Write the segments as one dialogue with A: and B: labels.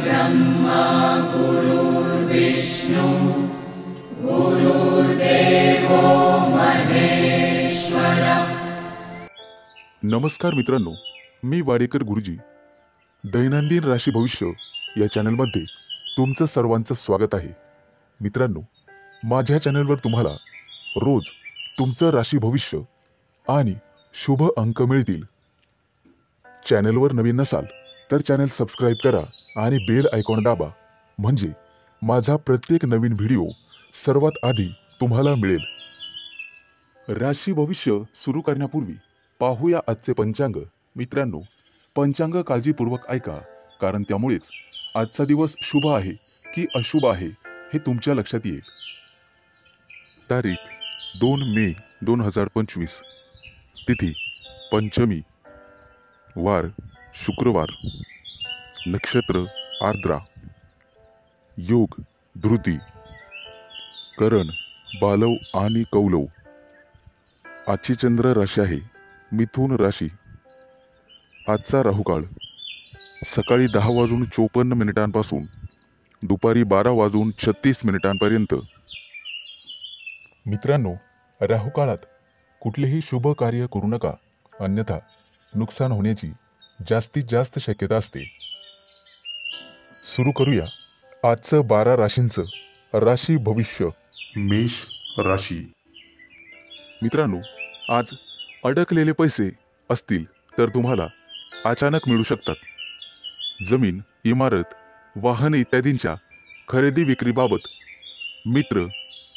A: ब्रह्मा गुरुर्विष्णु गुरुर्देवो महेश्वर।
B: नमस्कार मित्रांनो, मी वाडेकर गुरुजी दैनंदिन राशी भविष्य या चॅनलमध्ये तुमचं सर्वांचं स्वागत आहे। मित्रांनो, माझ्या चॅनलवर तुम्हाला रोज तुमचं राशी भविष्य आणि शुभ अंक मिळतील। चॅनलवर नवीन नसाल तर चॅनल सबस्क्राइब करा आणि बेल आयकॉन दाबा, म्हणजे माझा प्रत्येक नवीन व्हिडिओ सर्वात आधी तुम्हाला मिळेल। राशी भविष्य सुरू करण्यापूर्वी पाहूया आजचे पंचांग। मित्रांनो, पंचांग काळजीपूर्वक ऐका, कारण त्यामुळेच आजचा दिवस शुभ आहे की अशुभ आहे हे तुमच्या लक्षात येईल। तारीख 2 मे 2025, तिथी पंचमी, वार शुक्रवार, नक्षत्र आर्द्रा, योग धृती, करण बालव आणि कौलव। आजची चंद्र राशी आहे मिथुन राशी। आजचा राहुकाळ सकाळी 10:54 पासून दुपारी 12:36 पर्यंत। मित्रांनो, राहुकाळात कुठलेही शुभ कार्य करू नका, अन्यथा नुकसान होण्याची जास्तीत जास्त शक्यता असते। सुरू करूया आजचं 12 राशींचं राशी भविष्य। मेष राशी। मित्रांनो, आज अडकलेले पैसे असतील तर तुम्हाला अचानक मिळू शकतात। जमीन, इमारत, वाहन इत्यादींच्या खरेदी विक्रीबाबत मित्र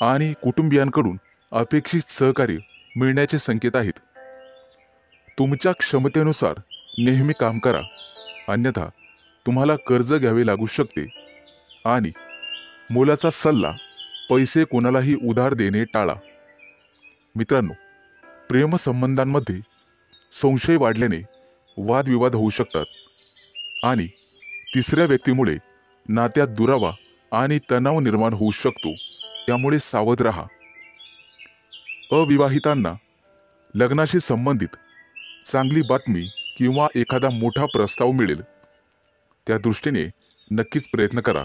B: आणि कुटुंबियांकडून अपेक्षित सहकार्य मिळण्याचे संकेत आहेत। तुमच्या क्षमतेनुसार नेहमी काम करा, अन्यथा तुम्हाला कर्ज घ्यावे लागू शकते। आणि मोलाचा सल्ला, पैसे कोणालाही उधार देणे टाळा। मित्रांनो, प्रेमसंबंधांमध्ये संशय वाढल्याने वादविवाद होऊ शकतात आणि तिसऱ्या व्यक्तीमुळे नात्यात दुरावा आणि तणाव निर्माण होऊ शकतो, त्यामुळे सावध राहा। अविवाहितांना लग्नाशी संबंधित चांगली बातमी किंवा एखादा मोठा प्रस्ताव मिळेल, त्या दृष्टीने नक्कीच प्रयत्न करा।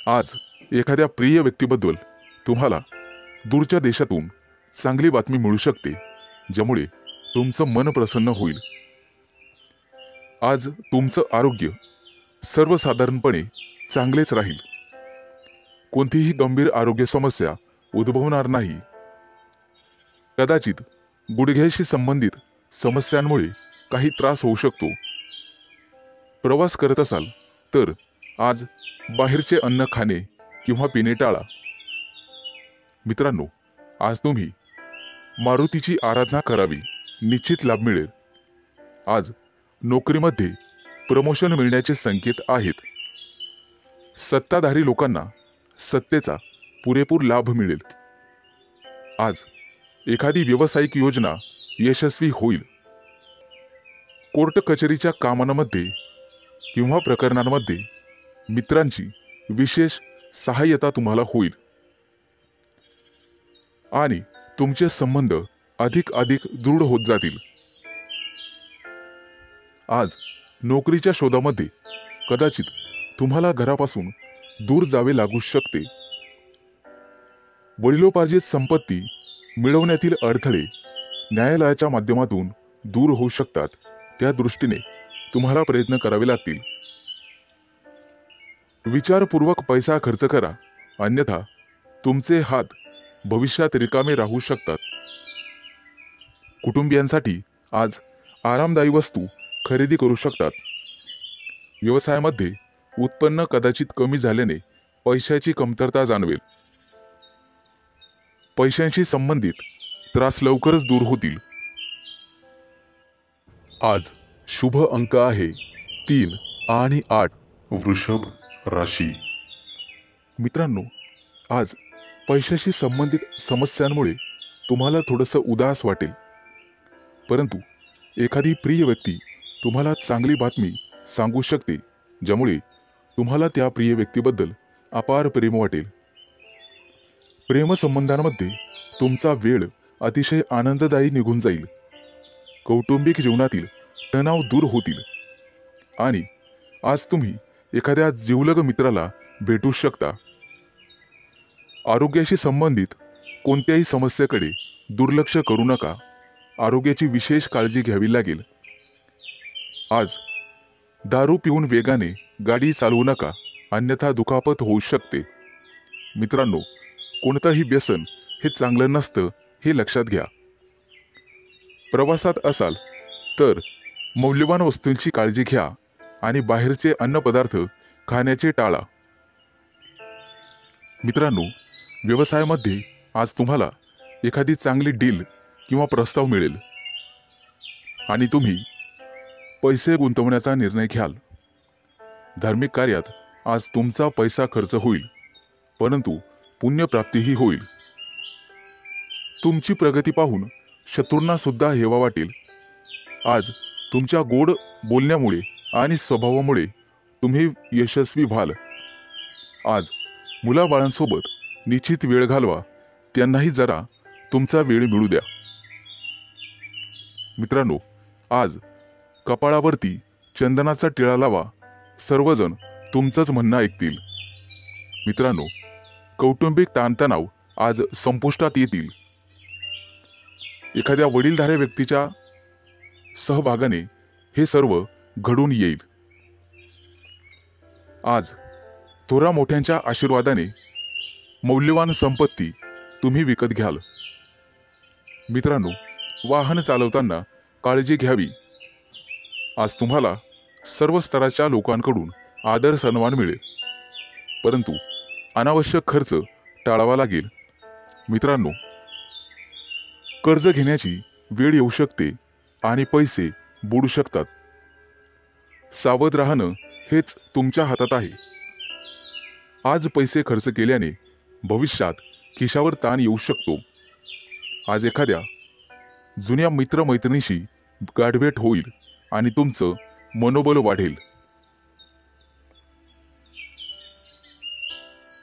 B: आज एखाद्या प्रिय व्यक्तीबद्दल तुम्हाला दूरच्या देशातून चांगली बातमी मिळू शकते, ज्यामुळे तुमचं मन प्रसन्न होईल। आज तुमचं आरोग्य सर्वसाधारणपणे चांगलेच राहील, कोणतीही गंभीर आरोग्य समस्या उद्भवणार नाही। कदाचित गुडघ्याशी संबंधित समस्यांमुळे काही त्रास होऊ शकतो। प्रवास करत असाल तर आज बाहेरचे अन्न खाणे किंवा पिणे टाळा। मित्रांनो, आज तुम्ही मारुतीची आराधना करावी, निश्चित लाभ मिळेल। आज नोकरीमध्ये प्रमोशन मिळण्याचे संकेत आहेत। सत्ताधारी लोकांना सत्तेचा पुरेपूर लाभ मिळेल। आज एखादी व्यावसायिक योजना यशस्वी होईल। कोर्ट कचेरीच्या कामांमध्ये किंवा प्रकरणांमध्ये मित्रांची विशेष सहाय्यता तुम्हाला होईल आणि तुमचे संबंध अधिक दृढ होत जातील। आज नोकरीच्या शोधामध्ये कदाचित तुम्हाला घरापासून दूर जावे लागू शकते। वडिलोपार्जित संपत्ती मिळवण्यातील अडथळे न्यायालयाच्या माध्यमातून दूर होऊ शकतात, त्या दृष्टीने तुम्हाला प्रयत्न करावे लागतील। विचारपूर्वक पैसा खर्च करा, अन्यथा तुमचे हात भविष्यात रिकामे राहू शकतात। कुटुंबियांसाठी आज आरामदायी वस्तू खरेदी करू शकतात। व्यवसायामध्ये उत्पन्न कदाचित कमी झाल्याने पैशाची कमतरता जाणवेल। पैशांशी संबंधित त्रास लवकरच दूर होतील। आज शुभ अंक आहे 3 आणि 8। वृषभ राशी। मित्रांनो, आज पैशाशी संबंधित समस्यांमुळे तुम्हाला थोडंसं उदास वाटेल, परंतु एखादी प्रिय व्यक्ती तुम्हाला चांगली बातमी सांगू शकते, ज्यामुळे तुम्हाला त्या प्रिय व्यक्तीबद्दल अपार प्रेम वाटेल। प्रेमसंबंधांमध्ये तुमचा वेळ अतिशय आनंददायी निघून जाईल। कौटुंबिक जीवनातील तणाव दूर होतील आणि आज तुम्ही एखाद्या जिवलग मित्राला भेटू शकता। आरोग्याशी संबंधित कोणत्याही समस्येकडे दुर्लक्ष करू नका, आरोग्याची विशेष काळजी घ्यावी लागेल। आज दारू पिऊन वेगाने गाडी चालवू नका, अन्यथा दुखापत होऊ शकते। मित्रांनो, कोणतंही व्यसन हे चांगलं नसतं हे लक्षात घ्या। प्रवासात असाल तर मौल्यवान वस्तूंची काळजी घ्या आणि बाहेरचे अन्नपदार्थ खाण्याचे टाळा। मित्रांनो, व्यवसायामध्ये आज तुम्हाला एखादी चांगली डील किंवा प्रस्ताव मिळेल आणि तुम्ही पैसे गुंतवण्याचा निर्णय घ्याल। धार्मिक कार्यात आज तुमचा पैसा खर्च होईल, परंतु पुण्यप्राप्तीही होईल। तुमची प्रगती पाहून शत्रूंना सुद्धा हेवा वाटेल। आज तुमच्या गोड बोलण्यामुळे आणि स्वभावामुळे तुम्ही यशस्वी व्हाल। आज मुलाबाळांसोबत निश्चित वेळ घालवा, त्यांनाही जरा तुमचा वेळ मिळू द्या। मित्रांनो, आज कपाळावरती चंदनाचा टिळा लावा, सर्वजण तुमचंच म्हणणं ऐकतील। मित्रांनो, कौटुंबिक ताणतणाव आज संपुष्टात येतील। एखाद्या वडीलधाऱ्या व्यक्तीच्या सहभागाने हे सर्व घडून येईल। आज थोरा मोठ्यांच्या आशीर्वादाने मौल्यवान संपत्ती तुम्ही विकत घ्याल। मित्रांनो, वाहन चालवताना काळजी घ्यावी। आज तुम्हाला सर्व स्तराच्या लोकांकडून आदर सन्मान मिळेल, परंतु अनावश्यक खर्च टाळावा लागेल। मित्रांनो, कर्ज घेण्याची वेळ येऊ शकते आणि पैसे बुडू शकतात। सावध राहणं हेच तुमच्या हातात आहे। आज पैसे खर्च केल्याने भविष्यात खिशावर ताण येऊ शकतो। आज एखाद्या जुन्या मित्रमैत्रिणीशी गाठभेट होईल आणि तुमचं मनोबल वाढेल।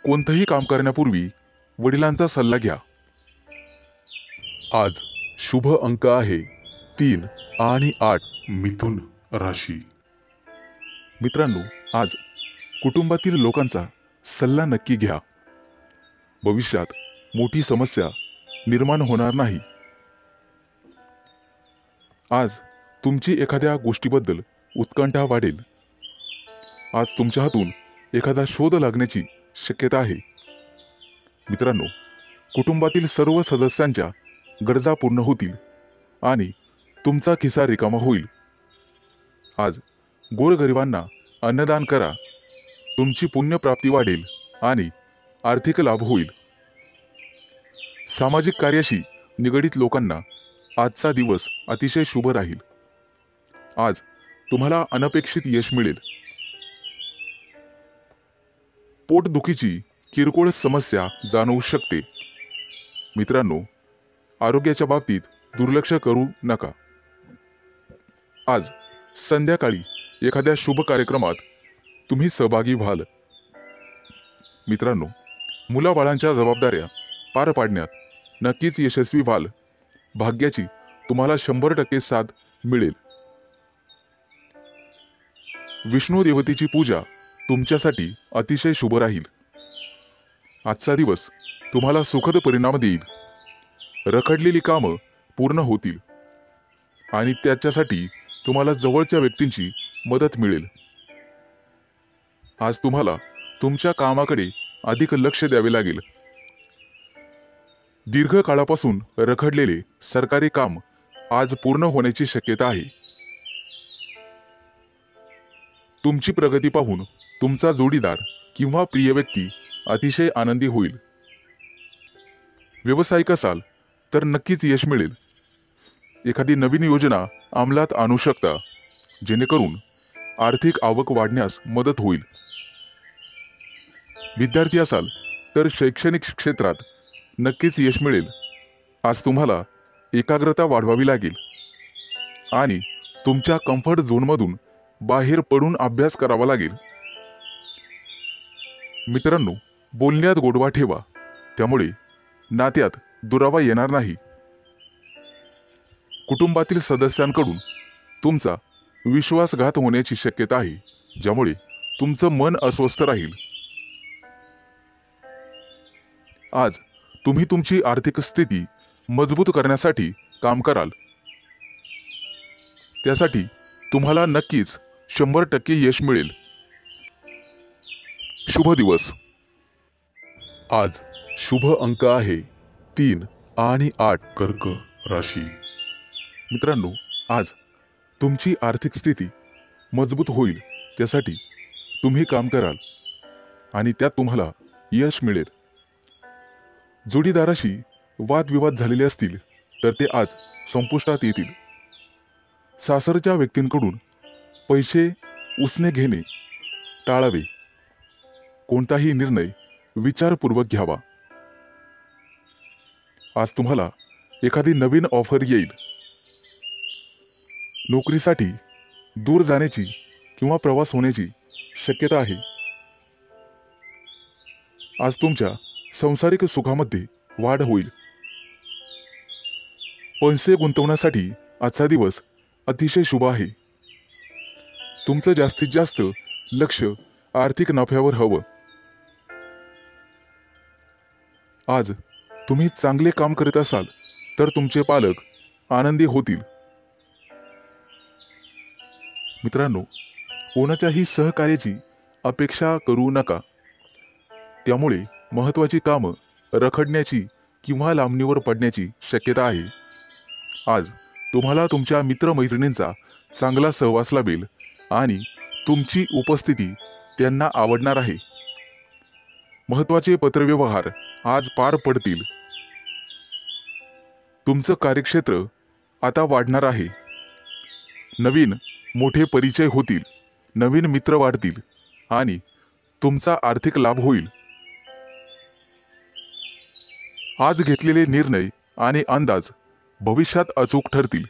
B: कोणतंही काम करण्यापूर्वी वडिलांचा सल्ला घ्या। आज शुभ अंक आहे 3 आणि 8। मिथुन राशी। मित्रांनो, आज कुटुंबातील लोकांचा सल्ला नक्की घ्या। भविष्यात मोठी समस्या निर्माण होणार नाही। आज तुमची एखाद्या गोष्टीबद्दल उत्कंठा वाढेल। आज तुमच्या हातून एखादा शोध लागण्याची शक्यता आहे। मित्रांनो, कुटुंबातील सर्व सदस्यांच्या गरजा पूर्ण होतील आणि तुमचा खिसा रिकामा होईल। आज गोरगरिबांना अन्नदान करा, तुमची पुण्यप्राप्ती वाढेल आणि आर्थिक लाभ होईल। सामाजिक कार्याशी निगडित लोकांना आजचा दिवस अतिशय शुभ राहील। आज तुम्हाला अनपेक्षित यश मिळेल। पोटदुखीची किरकोळ समस्या जाणवू शकते। मित्रांनो, आरोग्याच्या बाबतीत दुर्लक्ष करू नका। आज संध्याकाळी एखाद्या शुभ कार्यक्रमात तुम्ही सहभागी व्हाल। मित्रांनो, मुलाबाळांच्या जबाबदाऱ्या पार पाडण्यात नक्कीच यशस्वी व्हाल। भाग्याची तुम्हाला 100% साथ मिळेल। विष्णू देवतेची पूजा तुमच्यासाठी अतिशय शुभ राहील। आजचा दिवस तुम्हाला सुखद परिणाम देईल। रखडलेली कामं पूर्ण होतील आणि त्याच्यासाठी तुम्हाला जवळच्या व्यक्तींची मदत मिळेल। आज तुम्हाला तुमच्या कामाकडे अधिक लक्ष द्यावे लागेल। दीर्घकाळापासून रखडलेले सरकारी काम आज पूर्ण होण्याची शक्यता आहे। तुमची प्रगती पाहून तुमचा जोडीदार किंवा प्रिय व्यक्ती अतिशय आनंदी होईल। व्यावसायिक असाल तर नक्कीच यश मिळेल। एखादी नवीन योजना अंमलात आणू शकता, जेणेकरून आर्थिक आवक वाढण्यास मदत होईल। विद्यार्थी असाल तर शैक्षणिक क्षेत्रात नक्कीच यश मिळेल। आज तुम्हाला एकाग्रता वाढवावी लागेल आणि तुमच्या कम्फर्ट झोनमधून बाहेर पडून अभ्यास करावा लागेल। मित्रांनो, बोलण्यात गोडवा ठेवा, त्यामुळे नात्यात दुरावा येणार नाही। कुटुंबातील सदस्यांकडून तुमचा विश्वासघात होण्याची शक्यता आहे, ज्यामुळे तुमचं मन अस्वस्थ राहील। आज तुम्ही तुमची आर्थिक स्थिती मजबूत करण्यासाठी काम कराल। त्यासाठी तुम्हाला नक्कीच 100% यश मिळेल। शुभ दिवस। आज शुभ अंक आहे 3 आणि 8। कर्क राशी। मित्रांनो, आज तुमची आर्थिक स्थिती मजबूत होईल, त्यासाठी तुम्ही काम कराल आणि त्यात तुम्हाला यश मिळेल। जोडीदाराशी वादविवाद झालेले असतील तर ते आज संपुष्टात येतील। सासरच्या व्यक्तींकडून पैसे उसने घेणे टाळावे। कोणताही निर्णय विचारपूर्वक घ्यावा। आज तुम्हाला एखादी नवीन ऑफर येईल। नोकरीसाठी दूर जाण्याची किंवा प्रवास होण्याची शक्यता आहे। आज तुमच्या सांसारिक सुखामध्ये वाढ होईल। पैसे गुंतवण्यासाठी आजचा दिवस अतिशय शुभ आहे। तुमचं जास्तीत जास्त लक्ष आर्थिक नफ्यावर हवं। आज तुम्ही चांगले काम करत असाल तर तुमचे पालक आनंदी होतील। मित्रांनो, कोणाच्याही सहकार्याची अपेक्षा करू नका, त्यामुळे महत्त्वाची कामं रखडण्याची किंवा लांबणीवर पडण्याची शक्यता आहे। आज तुम्हाला तुमच्या मित्रमैत्रिणींचा चांगला सहवास लाभेल आणि तुमची उपस्थिती त्यांना आवडणार आहे। महत्त्वाचे पत्रव्यवहार आज पार पडतील। तुमचं कार्यक्षेत्र आता वाढणार आहे। नवीन मोठे परिचय होतील, नवीन मित्र वाढतील आणि तुमचा आर्थिक लाभ होईल। आज घेतलेले निर्णय आणि अंदाज भविष्यात अचूक ठरतील।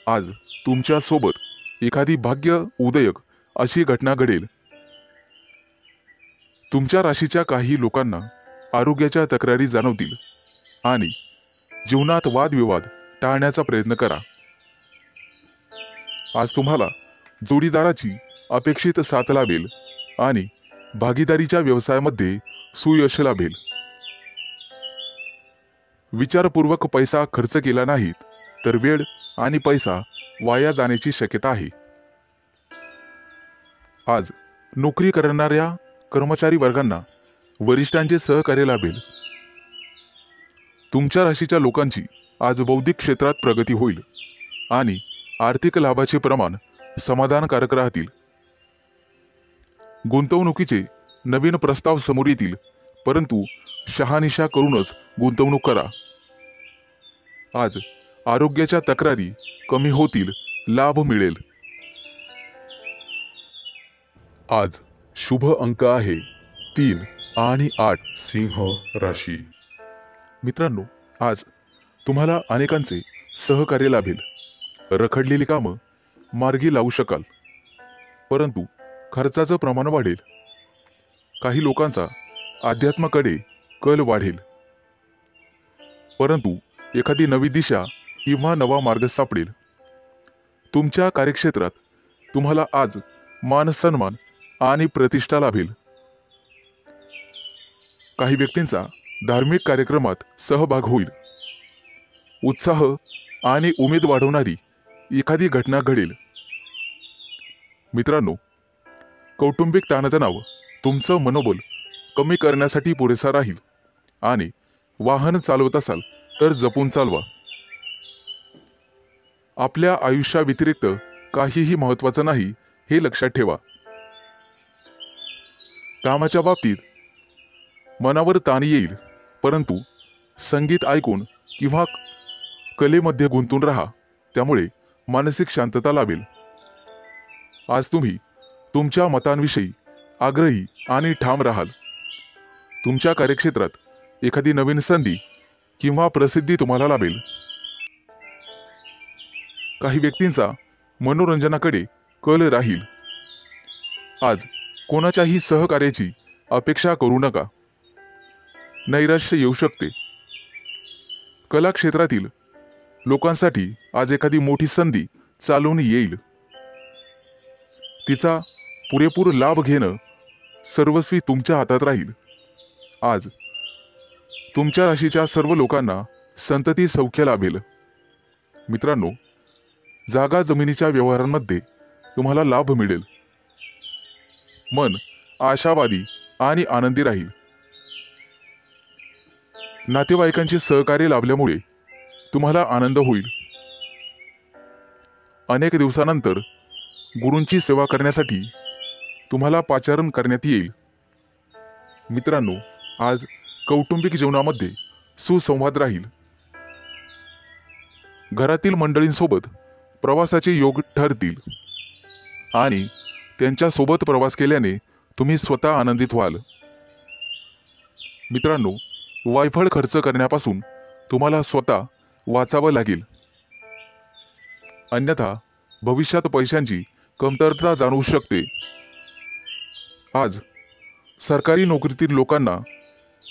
B: आज तुमच्या सोबत एखादी भाग्य उदयक अशी घटना घडेल। तुमच्या राशीच्या काही लोकांना आरोग्याच्या तक्रारी जाणवतील आणि जीवनात वादविवाद टाळण्याचा प्रयत्न करा। आज तुम्हाला जोडीदाराची अपेक्षित साथ लाभेल आणि भागीदारीच्या व्यवसायामध्ये सुयश लाभेल। विचारपूर्वक पैसा खर्च केला नाहीत तर वेळ आणि पैसा वाया जाण्याची शक्यता आहे। आज नोकरी करणाऱ्या कर्मचारी वर्गांना वरिष्ठांचे सहकार्य लाभेल। तुमच्या राशीच्या लोकांची आज बौद्धिक क्षेत्रात प्रगती होईल आणि आर्थिक लाभाचे प्रमाण समाधानकारक राहतील। गुंतवणुकीचे नवीन प्रस्ताव समोर येतील, परंतु शहानिशा करूनच गुंतवणूक करा। आज आरोग्याच्या तक्रारी कमी होतील, लाभ मिळेल। आज शुभ अंक आहे 3 आणि 8। सिंह राशी। मित्रांनो, आज तुम्हाला अनेकांचे सहकार्य लाभेल। रखडलेली कामं मार्गी लावू शकाल, परंतु खर्चाचं प्रमाण वाढेल। काही लोकांचा अध्यात्माकडे कल वाढेल, परंतु एखादी नवी दिशा किंवा नवा मार्ग सापडेल। तुमच्या कार्यक्षेत्रात तुम्हाला आज मान सन्मान आणि प्रतिष्ठा लाभेल। काही व्यक्तींचा धार्मिक कार्यक्रमात सहभाग होईल। उत्साह आणि उमेद वाढवणारी एखादी घटना घडेल। मित्रांनो, कौटुंबिक ताणतणाव तुमचं मनोबल कमी करण्यासाठी पुरेसा राहील आणि वाहन चालवत असाल तर जपून चालवा। आपल्या आयुष्याव्यतिरिक्त काहीही महत्त्वाचं नाही हे लक्षात ठेवा। कामाच्या बाबतीत मनावर ताण येईल, परंतु संगीत ऐकून किंवा कलेमध्ये गुंतून राहा, त्यामुळे मानसिक शांतता लाभेल। आज तुम्ही तुमच्या मतांविषयी आग्रही आणि ठाम राहाल। तुमच्या कार्यक्षेत्रात एखादी नवीन संधी किंवा प्रसिद्धी तुम्हाला लाभेल। काही व्यक्तींचा मनोरंजनाकडे कल राहील। आज कोणाच्याही सहकार्याची अपेक्षा करू नका, नैराश्य येऊ शकते। कला क्षेत्रातील लोकांसाठी आज एखादी मोठी संधी चालून येईल। तिचा पुरेपूर लाभ घेणं सर्वस्वी तुमच्या हातात राहील। आज तुमच्या राशीच्या सर्व लोकांना संतती सौख्य लाभेल। मित्रांनो, जागा जमिनीच्या व्यवहारांमध्ये तुम्हाला लाभ मिळेल। मन आशावादी आणि आनंदी राहील। नातेवाईकांचे सहकार्य लाभल्यामुळे तुम्हाला आनंद होईल। अनेक दिवसानंतर गुरूंची सेवा करण्यासाठी तुम्हाला पाचारण करण्यात येईल। मित्रांनो, आज कौटुंबिक जीवनामध्ये सुसंवाद राहील। घरातील मंडळींसोबत प्रवासाचे योग ठरतील आणि त्यांच्या सोबत प्रवास केल्याने तुम्ही स्वतः आनंदित व्हाल। मित्रांनो, वायफळ खर्च करण्यापासून तुम्हाला स्वतः वाचावं लागेल, अन्यथा भविष्यात पैशांची कमतरता जाणवू शकते। आज सरकारी नोकरीतील लोकांना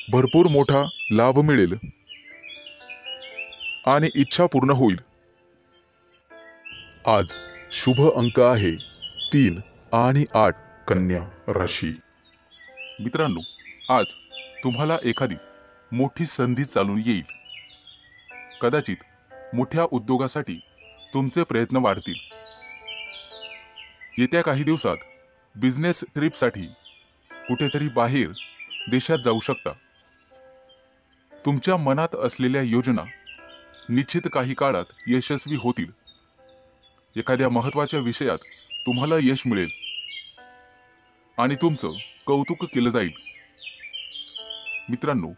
B: भरपूर मोठा लाभ मिळेल आणि इच्छा पूर्ण होईल। आज शुभ अंक आहे 3 आणि 8। कन्या राशी। मित्रांनो, आज तुम्हाला एखादी मोठी संधी चालून येईल। कदाचित मोठ्या उद्योगासाठी तुमचे प्रयत्न वाढतील। येत्या काही दिवसात बिझनेस ट्रिपसाठी कुठेतरी बाहेर देशात जाऊ शकता। तुमच्या मनात असलेल्या योजना निश्चित काही काळात यशस्वी होतील। एखाद्या महत्त्वाच्या विषयात तुम्हाला यश मिळेल आणि तुमचं कौतुक केलं जाईल। मित्रांनो,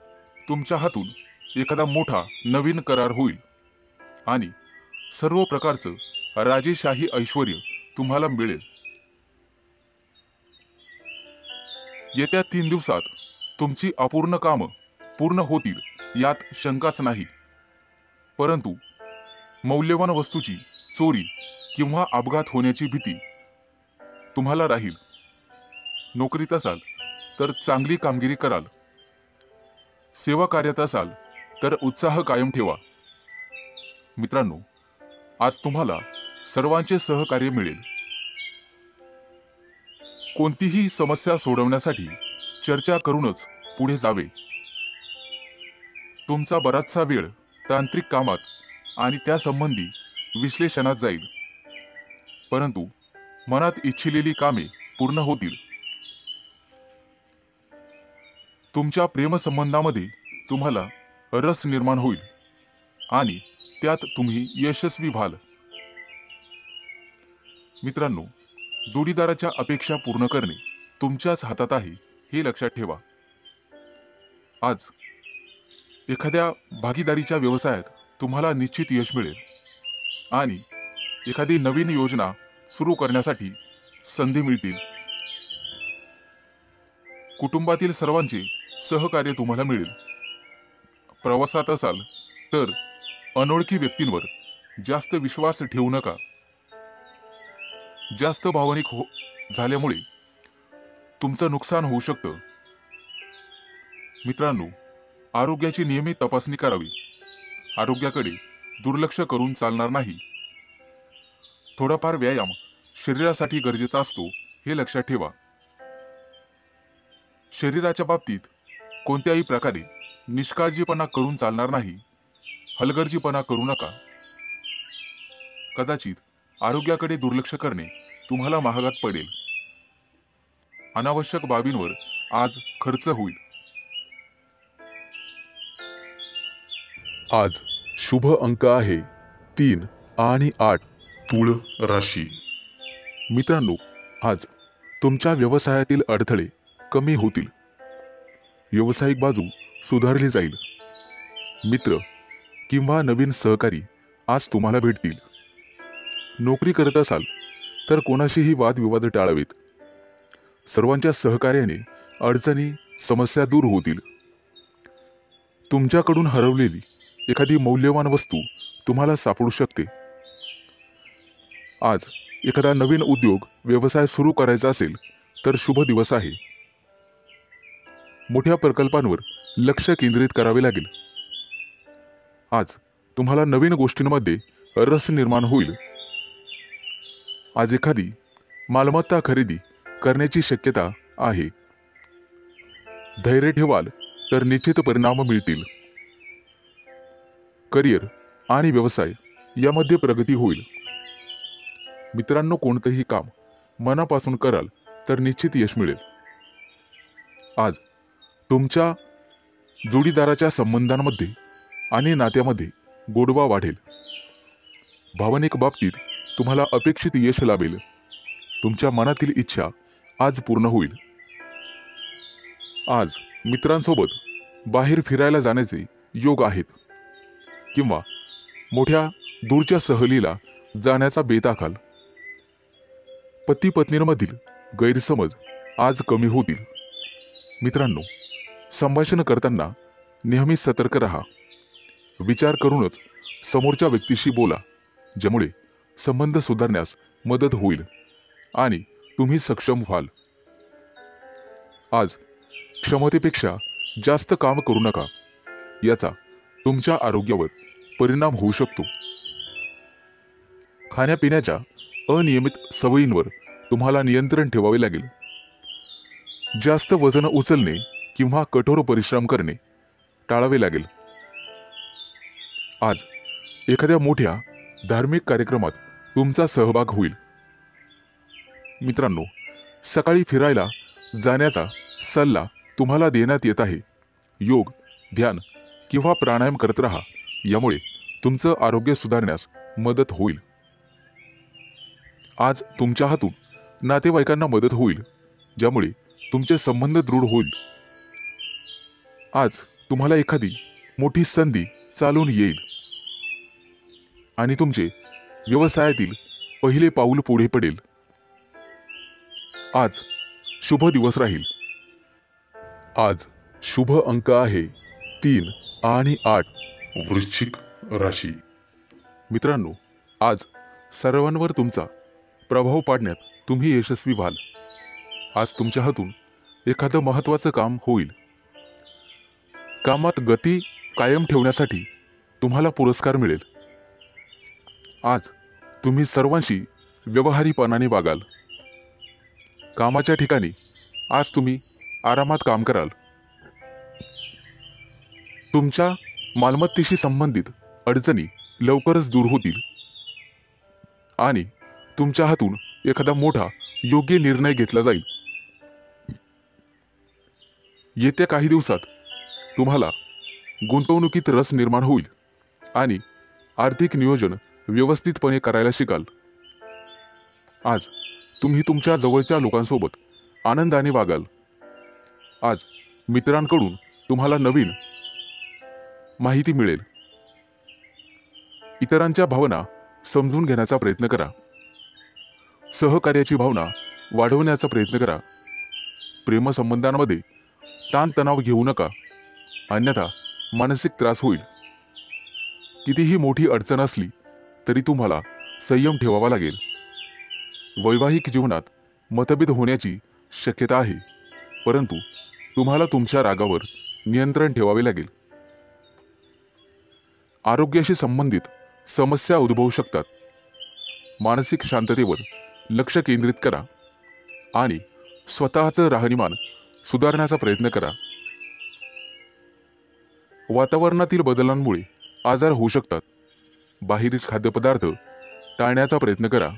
B: तुमच्या हातून एखादा मोठा नवीन करार होईल आणि सर्व प्रकारचं राजेशाही ऐश्वर्य तुम्हाला मिळेल। येत्या 3 दिवसात तुमची अपूर्ण कामं पूर्ण होतील यात शंकाच नाही, परंतु मौल्यवान वस्तूची चोरी किंवा अपघात होण्याची भीती तुम्हाला राहील। नोकरीत असाल तर चांगली कामगिरी कराल। सेवा कार्यात असाल तर उत्साह कायम ठेवा। मित्रांनो, आज तुम्हाला सर्वांचे सहकार्य मिळेल। कोणतीही समस्या सोडवण्यासाठी चर्चा करूनच पुढे जावे। तुमचा बराचसा वेळ तांत्रिक कामात आणि त्यासंबंधी विश्लेषणात जाईल, परंतु मनात इच्छिलेली कामे पूर्ण होतील। तुमच्या प्रेमसंबंधामध्ये तुम्हाला रस निर्माण होईल आणि त्यात तुम्ही यशस्वी व्हाल। मित्रांनो, जोडीदाराच्या अपेक्षा पूर्ण करणे तुमच्याच हातात आहे हे लक्षात ठेवा। आज एखाद्या भागीदारीच्या व्यवसायात तुम्हाला निश्चित यश मिळेल आणि एखादी नवीन योजना सुरू करण्यासाठी संधी मिळतील। कुटुंबातील सर्वांचे सहकार्य तुम्हाला मिळेल। प्रवासात असाल तर अनोळखी व्यक्तींवर जास्त विश्वास ठेवू नका। जास्त भावनिक झाल्यामुळे तुमचं नुकसान होऊ शकतं। मित्रांनो, आरोग्याची नियमित तपासणी करावी। आरोग्याकडे दुर्लक्ष करून चालणार नाही। थोडाफार व्यायाम शरीरासाठी गरजेचा असतो हे लक्षात ठेवा। शरीराच्या बाबतीत कोणत्याही प्रकारे निष्काळजीपणा करून चालणार नाही। हलगर्जीपणा करू नका। कदाचित आरोग्याकडे दुर्लक्ष करणे तुम्हाला महागात पडेल। अनावश्यक बाबींवर आज खर्च होईल। आज शुभ अंक आहे 3 आणि 8। तुळ राशी। मित्रांनो, आज तुमच्या व्यवसायातील अडथळे कमी होतील। व्यावसायिक बाजू सुधारली जाईल। मित्र किंवा नवीन सहकारी आज तुम्हाला भेटतील। नोकरी करत असाल तर कोणाशीही वादविवाद टाळावेत। सर्वांच्या सहकार्याने अडचणी समस्या दूर होतील। तुमच्याकडून हरवलेली एखादी मौल्यवान वस्तू तुम्हाला सापडू शकते। आज एखादा नवीन उद्योग व्यवसाय सुरू करायचा असेल तर शुभ दिवस आहे। मोठ्या प्रकल्पांवर लक्ष केंद्रित करावे लागेल। आज तुम्हाला नवीन गोष्टींमध्ये रस निर्माण होईल। आज एखादी मालमत्ता खरेदी करण्याची शक्यता आहे. धैर्य ठेवाल तर निश्चित परिणाम मिळतील. करिअर आणि व्यवसाय यामध्ये प्रगती होईल. मित्रांनो, कोणतेही काम मनापासून कराल तर निश्चित यश मिळेल. आज तुमच्या जोडीदाराच्या संबंधांमध्ये आणि नात्यामध्ये गोडवा वाढेल. भावनिक बाबतीत तुम्हाला अपेक्षित यश लाभेल. तुमच्या मनातील इच्छा आज पूर्ण होईल. आज मित्रांसोबत बाहेर फिरायला जाण्याचे योग आहेत किंवा मोठ्या दूरच्या सहलीला जाण्याचा बेत आखाल. पती पत्नींमधील गैरसमज आज कमी होतील. मित्रांनो, संभाषण करताना नेहमी सतर्क राहा. विचार करूनच समोरच्या व्यक्तीशी बोला, ज्यामुळे संबंध सुधारण्यास मदत होईल आणि तुम्ही सक्षम व्हाल. आज क्षमतेपेक्षा जास्त काम करू नका. याचा तुमच्या आरोग्यावर परिणाम होऊ शकतो. खाण्यापिण्याच्या अनियमित सवयींवर तुम्हाला नियंत्रण ठेवावे लागेल. जास्त वजन उचलणे किंवा कठोर परिश्रम करणे टाळावे लागेल. आज एखाद्या मोठ्या धार्मिक कार्यक्रमात तुमचा सहभाग होईल. मित्रांनो, सकाळी फिरायला जाण्याचा सल्ला तुम्हाला देण्यात येत आहे. योग, ध्यान किंवा प्राणायाम करत राहा. यामुळे तुमचं आरोग्य सुधारण्यास मदत होईल. आज तुमच्या हातून नातेवाईकांना मदत होईल, ज्यामुळे तुमचे संबंध दृढ होईल. आज तुम्हाला एखादी मोठी संधी चालून येईल आणि तुमचे व्यवसायातील पहिले पाऊल पुढे पडेल. आज शुभ दिवस राहील. आज शुभ अंक आहे 3 आणि 8. वृश्चिक राशी. मित्रांनो, आज सर्वांवर तुमचा प्रभाव पाडण्यात तुम्ही यशस्वी व्हाल. आज तुमच्या हातून एखादं महत्त्वाचं काम होईल. कामात गती कायम ठेवण्यासाठी तुम्हाला पुरस्कार मिळेल. आज तुम्ही सर्वांशी व्यवहारीपणाने वागाल. कामाच्या ठिकाणी आज तुम्ही आरामात काम कराल. तुमच्या मालमत्तेशी संबंधित अडचणी लवकरच दूर होतील आणि तुमच्या हातून एखादा मोठा योग्य निर्णय घेतला जाईल. येत्या काही दिवसात तुम्हाला गुंतवणुकीत रस निर्माण होईल आणि आर्थिक नियोजन व्यवस्थितपणे करायला शिकाल. आज तुम्ही तुमच्या जवळच्या लोकांसोबत आनंदाने वागाल. आज मित्रांकडून तुम्हाला नवीन माहिती मिळेल. इतरांच्या भावना समजून घेण्याचा प्रयत्न करा. सहकार्याची भावना वाढवण्याचा प्रयत्न करा. प्रेमसंबंधांमध्ये ताणतणाव घेऊ नका, अन्यथा मानसिक त्रास होईल. कितीही मोठी अडचण असली तरी तुम्हाला संयम ठेवावा लागेल. वैवाहिक जीवनात मतभेद होण्याची शक्यता आहे, परंतु तुम्हाला तुमच्या रागावर नियंत्रण ठेवावे लागेल. आरोग्याशी संबंधित समस्या उद्भवू शकतात. मानसिक शांततेवर लक्ष केंद्रित करा आणि स्वतःचं राहणीमान सुधारण्याचा प्रयत्न करा. वातावरणातील बदलांमुळे आजार होऊ शकतात. बाहेरील खाद्यपदार्थ टाळण्याचा प्रयत्न करा.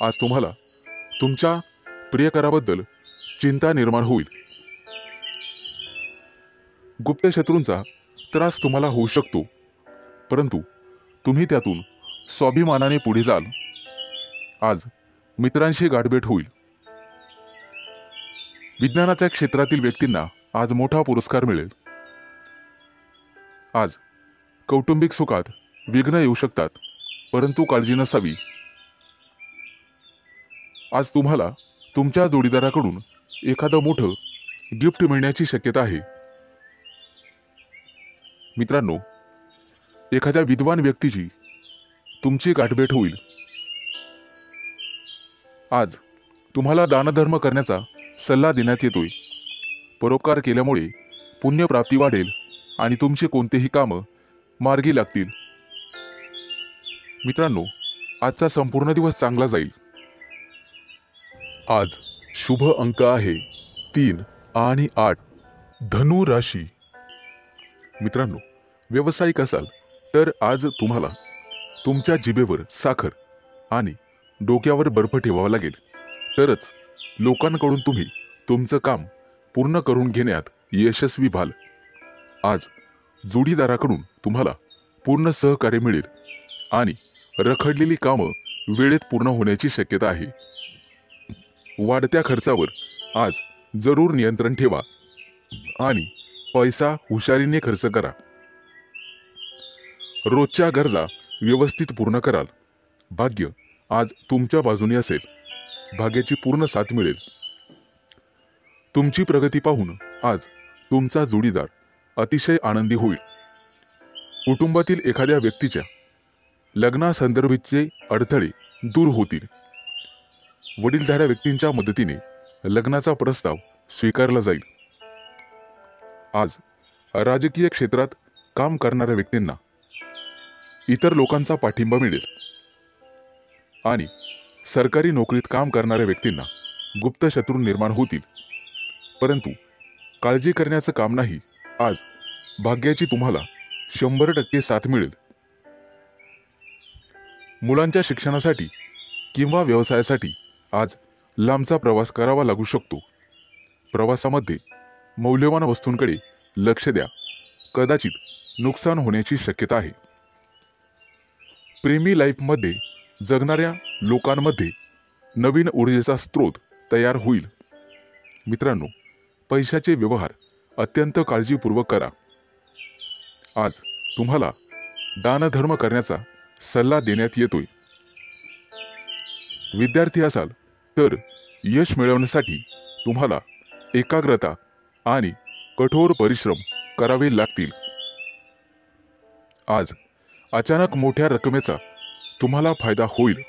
B: आज तुम्हाला तुमच्या प्रियकराबद्दल चिंता निर्माण होईल. गुप्त शत्रूंचा त्रास तुम्हाला होऊ शकतो, परंतु तुम्ही त्यातून स्वाभिमानाने पुढे जाल. आज मित्रांशी गाठभेट होईल. विज्ञानाच्या क्षेत्रातील व्यक्तींना आज मोठा पुरस्कार मिळेल. आज कौटुंबिक सुखात विघ्न येऊ शकतात, परंतु काळजी नसावी. आज तुम्हाला तुमच्या जोडीदाराकडून एखादं मोठं गिफ्ट मिळण्याची शक्यता आहे. मित्रांनो, एखाद्या विद्वान व्यक्तीची तुमची गाठभेट होईल. आज तुम्हाला दानधर्म करण्याचा सल्ला देण्यात येतोय. परोपकार केल्यामुळे पुण्यप्राप्ती वाढेल आणि तुमचे कोणतेही कामं मार्गी लागतील. मित्रांनो, आजचा संपूर्ण दिवस चांगला जाईल. आज शुभ अंक आहे 3 आणि 8. धनु राशी. मित्रांनो, व्यावसायिक असाल तर आज तुम्हाला तुमच्या जिभेवर साखर आणि डोक्यावर बर्फ ठेवावा लागेल, तरच लोकांकडून तुम्ही तुमचं काम पूर्ण करून घेण्यात यशस्वी व्हाल. आज जोडीदाराकडून तुम्हाला पूर्ण सहकार्य मिळेल आणि रखडलेली कामं वेळेत पूर्ण होण्याची शक्यता आहे. वाढत्या खर्चावर आज जरूर नियंत्रण ठेवा आणि पैसा हुशारीने खर्च करा. रोजच्या गरजा व्यवस्थित पूर्ण कराल. भाग्य आज तुमच्या बाजूने असेल. भाग्याची पूर्ण साथ मिळेल. तुमची प्रगती पाहून आज तुमचा जोडीदार अतिशय आनंदी होईल. कुटुंबातील एखाद्या व्यक्तीच्या लग्नासंदर्भाचे अडथळे दूर होतील. वडीलधाऱ्या व्यक्तींच्या मदतीने लग्नाचा प्रस्ताव स्वीकारला जाईल. आज राजकीय क्षेत्रात काम करणाऱ्या व्यक्तींना इतर लोकांचा पाठिंबा मिळेल आणि सरकारी नोकरीत काम करणाऱ्या व्यक्तींना गुप्त शत्रू निर्माण होतील. परंतु काळजी करण्याचं काम नाही. आज भाग्याची तुम्हाला 100% साथ मिळेल. मुलांच्या शिक्षणासाठी किंवा व्यवसायासाठी आज लांबचा प्रवास करावा लागू शकतो. प्रवासामध्ये मौल्यवान वस्तूंकडे लक्ष द्या. कदाचित नुकसान होण्याची शक्यता आहे. प्रेमी लाईफमध्ये जगणाऱ्या लोकांमध्ये नवीन ऊर्जेचा स्रोत तयार होईल. मित्रांनो, पैशाचे व्यवहार अत्यंत काळजीपूर्वक करा. आज तुम्हाला दानधर्म करण्याचा सल्ला देण्यात येतोय. विद्यार्थी असाल तर यश मिळवण्यासाठी तुम्हाला एकाग्रता आणि कठोर परिश्रम करावे लागतील. आज अचानक मोठ्या रकमेचा तुम्हाला फायदा होईल.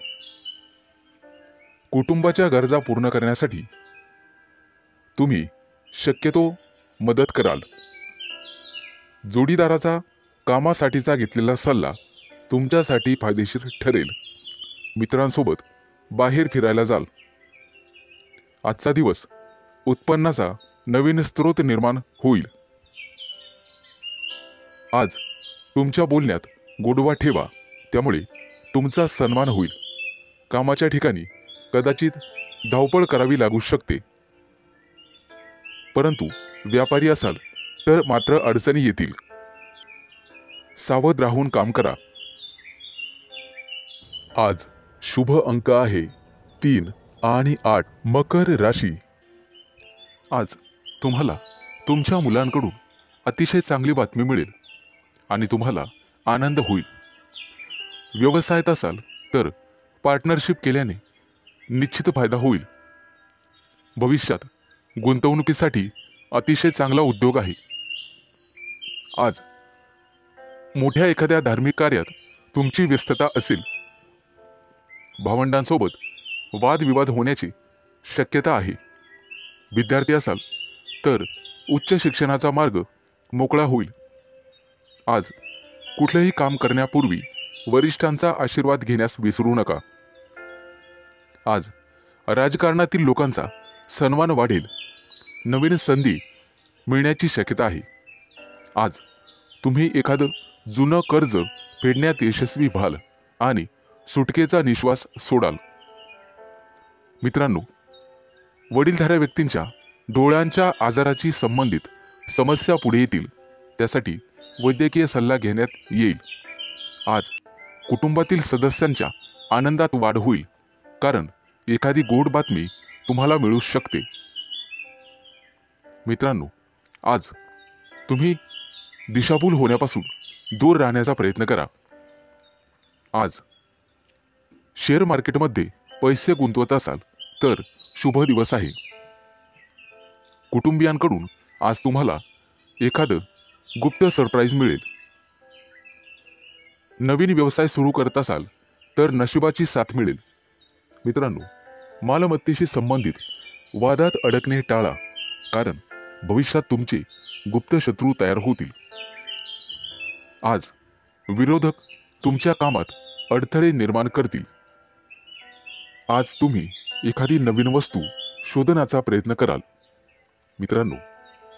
B: कुटुंबाच्या गरजा पूर्ण करण्यासाठी तुम्ही शक्यतो मदत कराल. जोडीदाराचा कामासाठीचा घेतलेला सल्ला तुमच्यासाठी फायदेशीर ठरेल. मित्रांसोबत बाहेर फिरायला जाल. आजचा दिवस उत्पन्नाचा नवीन स्रोत निर्माण होईल. आज तुमच्या बोलण्यात गोडवा ठेवा, त्यामुळे तुमचा सन्मान होईल. कामाच्या ठिकाणी कदाचित धावपळ करावी लागू शकते, परंतु व्यापारी असाल तर मात्र अडचणी येतील. सावध राहून काम करा. आज शुभ अंक आहे 3 आणि 8. मकर राशी. आज तुम्हाला तुमच्या मुलांकडून अतिशय चांगली बातमी मिळेल आणि तुम्हाला आनंद होईल. व्यवसायात असाल तर पार्टनरशिप केल्याने निश्चित फायदा होईल. भविष्यात गुंतवणुकीसाठी अतिशय चांगला उद्योग आहे. आज मोठ्या एखाद्या धार्मिक कार्यात तुमची व्यस्तता असेल. भावंडांसोबत वादविवाद होण्याची शक्यता आहे. विद्यार्थी असाल तर उच्च शिक्षणाचा मार्ग मोकळा होईल. आज कुठलेही काम करण्यापूर्वी वरिष्ठांचा आशीर्वाद घेण्यास विसरू नका. आज राजकारणातील लोकांचा सन्मान वाढेल. नवीन संधी मिळण्याची शक्यता आहे. आज तुम्ही एखादं जुनं कर्ज फेडण्यात यशस्वी व्हाल आणि सुटकेचा निश्वास सोडाल. मित्रांनो, वडीलधाऱ्या व्यक्तींच्या डोळ्यांच्या आजाराची संबंधित समस्या पुढे येतील. त्यासाठी वैद्यकीय सल्ला घेण्यात येईल. आज कुटुंबातील सदस्यांच्या आनंदात वाढ होईल, कारण एखादी गोड बातमी तुम्हाला मिळू शकते. मित्रांनो, आज तुम्ही दिशाभूल होण्यापासून दूर राहण्याचा प्रयत्न करा. आज शेअर मार्केटमध्ये पैसे गुंतवत असाल तर शुभ दिवस आहे. कुटुंबियांकडून आज तुम्हाला एखादं गुप्त सरप्राईज मिळेल. नवीन व्यवसाय सुरू करत असाल तर नशिबाची साथ मिळेल. मित्रांनो, मालमत्तेशी संबंधित वादात अडकणे टाळा, कारण भविष्यात तुमचे गुप्त शत्रू तयार होतील. आज विरोधक तुमच्या कामात अडथळे निर्माण करतील. आज तुम्ही एखादी नवीन वस्तू शोधण्याचा प्रयत्न कराल. मित्रांनो,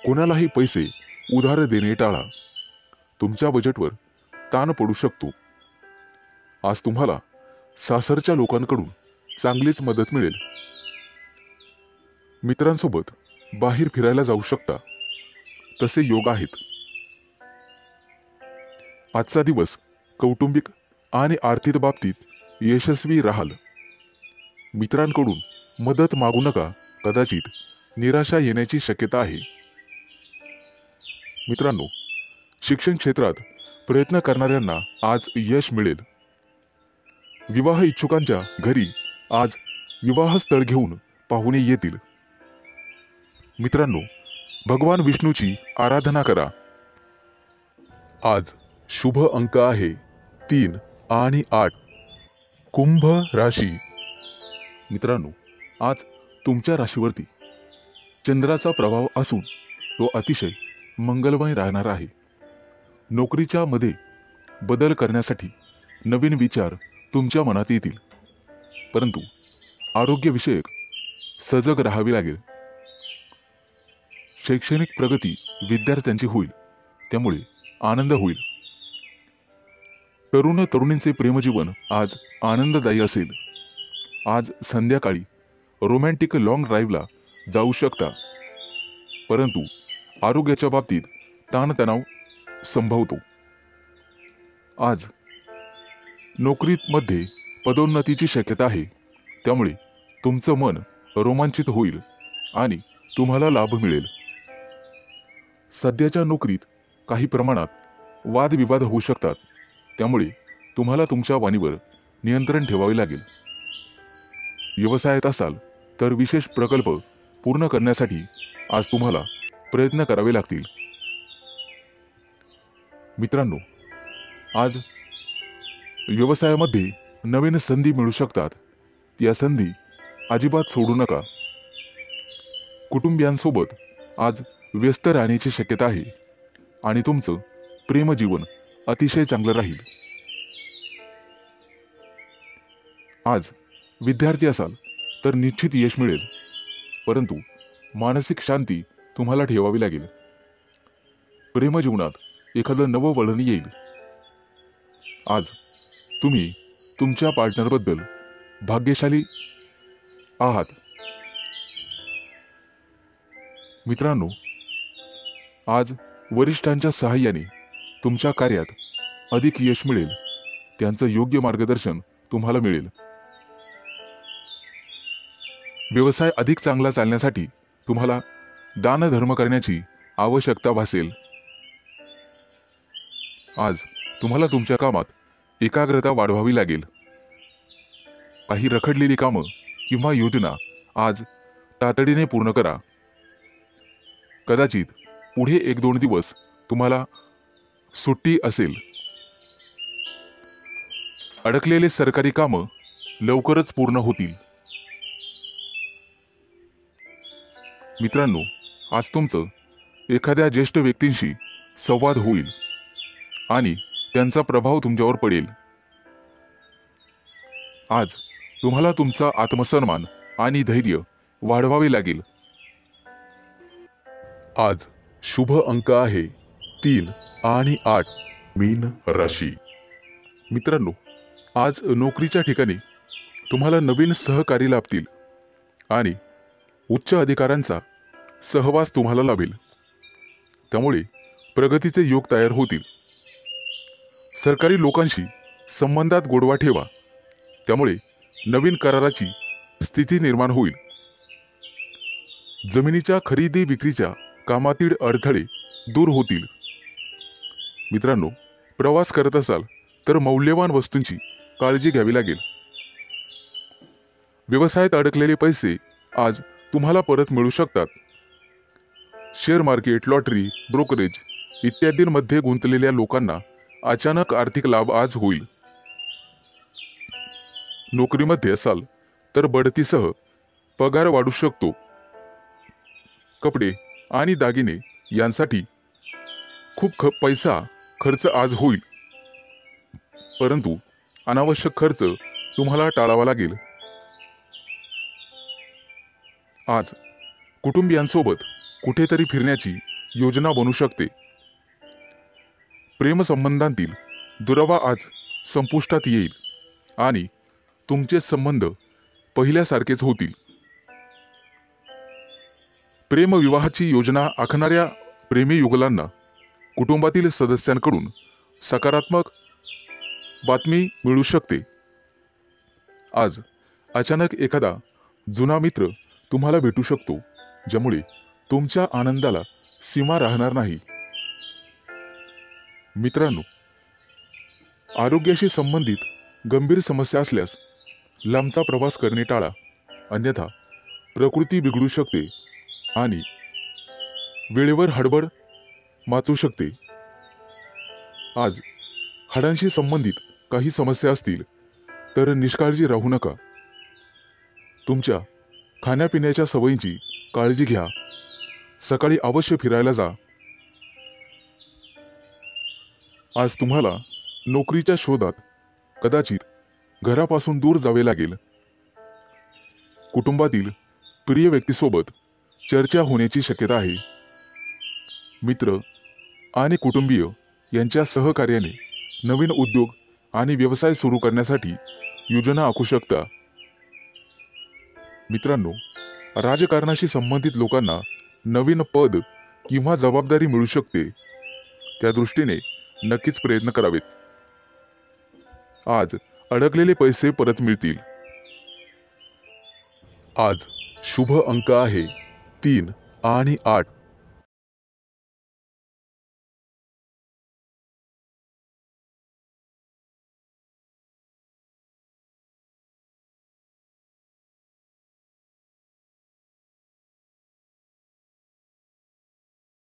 B: कोणालाही पैसे उधार देणे टाळा. तुमच्या बजेटवर ताण पडू शकतो. आज तुम्हाला सासरच्या लोकांकडून चांगलीच मदत मिळेल. मित्रांसोबत बाहेर फिरायला जाऊ शकता, तसे योग आहेत. आजचा दिवस कौटुंबिक आणि आर्थिक बाबतीत यशस्वी राहाल. मित्रांकडून मदत मागू नका, कदाचित निराशा येण्याची शक्यता आहे. मित्रांनो, शिक्षण क्षेत्रात प्रयत्न करणाऱ्यांना आज यश मिळेल. विवाह इच्छुकांच्या घरी आज विवाहस्थळ घेऊन पाहुणे येतील. मित्रांनो, भगवान विष्णूची आराधना करा. आज शुभ अंक आहे 3 आणि 8. कुंभ राशी. मित्रांनो, आज तुमच्या राशीवरती चंद्राचा प्रभाव असून तो अतिशय मंगलमय राहणार आहे. नोकरीच्या मध्ये बदल करण्यासाठी नवीन विचार तुमच्या मनात येतील, परंतु आरोग्यविषयक सजग राहावे लागेल. शैक्षणिक प्रगती विद्यार्थ्यांची होईल, त्यामुळे आनंद होईल. तरुण तरुणींचे प्रेमजीवन आज आनंददायी असेल. आज संध्याकाळी रोमॅन्टिक लॉंग ड्राईव्हला जाऊ शकता, परंतु आरोग्याच्या बाबतीत ताणतणाव संभवतो. आज नोकरीमध्ये पदोन्नतीची शक्यता आहे, त्यामुळे तुमचं मन रोमांचित होईल आणि तुम्हाला लाभ मिळेल. सध्याच्या नोकरीत काही प्रमाणात वादविवाद होऊ शकतात, त्यामुळे तुम्हाला तुमच्या वाणीवर नियंत्रण ठेवावे लागेल. व्यवसायात असाल तर विशेष प्रकल्प पूर्ण करण्यासाठी आज तुम्हाला प्रयत्न करावे लागतील. मित्रांनो, आज व्यवसायामध्ये नवीन संधी मिळू शकतात. या संधी अजिबात सोडू नका. कुटुंबियांसोबत आज व्यस्त राहण्याची शक्यता आहे आणि तुमचं प्रेमजीवन अतिशय चांगलं राहील. आज विद्यार्थी असाल तर निश्चित यश मिळेल, परंतु मानसिक शांती तुम्हाला ठेवावी लागेल. प्रेमजीवनात एखादं नवं वळण येईल. आज तुम्ही तुमच्या पार्टनरबद्दल भाग्यशाली आहात. मित्रांनो, आज वरिष्ठांच्या सहाय्याने तुमच्या कार्यात अधिक यश मिळेल. त्यांचं योग्य मार्गदर्शन तुम्हाला मिळेल. व्यवसाय अधिक चांगला चालण्यासाठी तुम्हाला दानधर्म करण्याची आवश्यकता भासेल. आज तुम्हाला तुमच्या कामात एकाग्रता वाढवावी लागेल. काही रखडलेली कामं किंवा योजना आज तातडीने पूर्ण करा. कदाचित पुढे 1-2 दिवस तुम्हाला सुट्टी असेल. अडकलेले सरकारी कामं लवकरच पूर्ण होतील. मित्रांनो, आज तुमचं एखाद्या ज्येष्ठ व्यक्तींशी संवाद होईल आणि त्यांचा प्रभाव तुमच्यावर पडेल. आज तुम्हाला तुमचा आत्मसन्मान आणि धैर्य वाढवावे लागेल. आज शुभ अंक आहे 3 आणि 8. मीन राशी. मित्रांनो, आज नोकरीच्या ठिकाणी तुम्हाला नवीन सहकारी लाभतील आणि उच्च अधिकाऱ्यांचा सहवास तुम्हाला लाभेल. त्यामुळे प्रगतीचे योग तयार होतील. सरकारी लोकांशी संबंधात गोडवा ठेवा, त्यामुळे नवीन कराराची स्थिती निर्माण होईल. जमिनीच्या खरेदी विक्रीच्या कामातील अडथळे दूर होतील. मित्रांनो, प्रवास करत असाल तर मौल्यवान वस्तूंची काळजी घ्यावी लागेल. व्यवसायात अडकलेले पैसे आज तुम्हाला परत मिळू शकतात. शेअर मार्केट, लॉटरी, ब्रोकरेज इत्यादींमध्ये गुंतलेल्या लोकांना अचानक आर्थिक लाभ आज होईल. नोकरीमध्ये असाल तर बढतीसह पगार वाढू शकतो. कपडे आणि दागिने यांसाठी खूप पैसा खर्च आज होईल, परंतु अनावश्यक खर्च तुम्हाला टाळावा लागेल. आज कुटुंबियांसोबत कुठेतरी फिरण्याची योजना बनू शकते. प्रेमसंबंधांतील दुरावा आज संपुष्टात येईल आणि तुमचे संबंध पहिल्यासारखेच होतील. प्रेमविवाहाची योजना आखणाऱ्या प्रेमी युगलांना कुटुंबातील सदस्यांकडून सकारात्मक बातमी मिळू शकते. आज अचानक एखादा जुना मित्र तुम्हाला भेटू शकतो, ज्यामुळे तुमच्या आनंदाला सीमा राहणार नाही. मित्रांनो, आरोग्याशी संबंधित गंभीर समस्या असल्यास लांबचा प्रवास करणे टाळा, अन्यथा प्रकृती बिघडू शकते आणि वेळेवर हडबड माचू शकते. आज हाडांशी संबंधित काही समस्या असतील तर निष्काळजी राहू नका. तुमच्या खाण्यापिण्याच्या सवयींची काळजी घ्या. सकाळी अवश्य फिरायला जा. आज तुम्हाला नोकरीच्या शोधात कदाचित घरापासून दूर जावे लागेल. कुटुंबातील प्रिय व्यक्तीसोबत चर्चा होण्याची शक्यता आहे. मित्र आणि कुटुंबीय यांच्या सहकार्याने नवीन उद्योग आणि व्यवसाय सुरू करण्यासाठी योजना आखू शकता. मित्रांनो, राजकारणाशी संबंधित लोकांना नवीन पद किंवा जबाबदारी मिळू शकते. त्या दृष्टीने नक्कीच प्रयत्न करावेत. आज अडकलेले पैसे परत मिळतील. आज शुभ अंक आहे 3 आणि 8.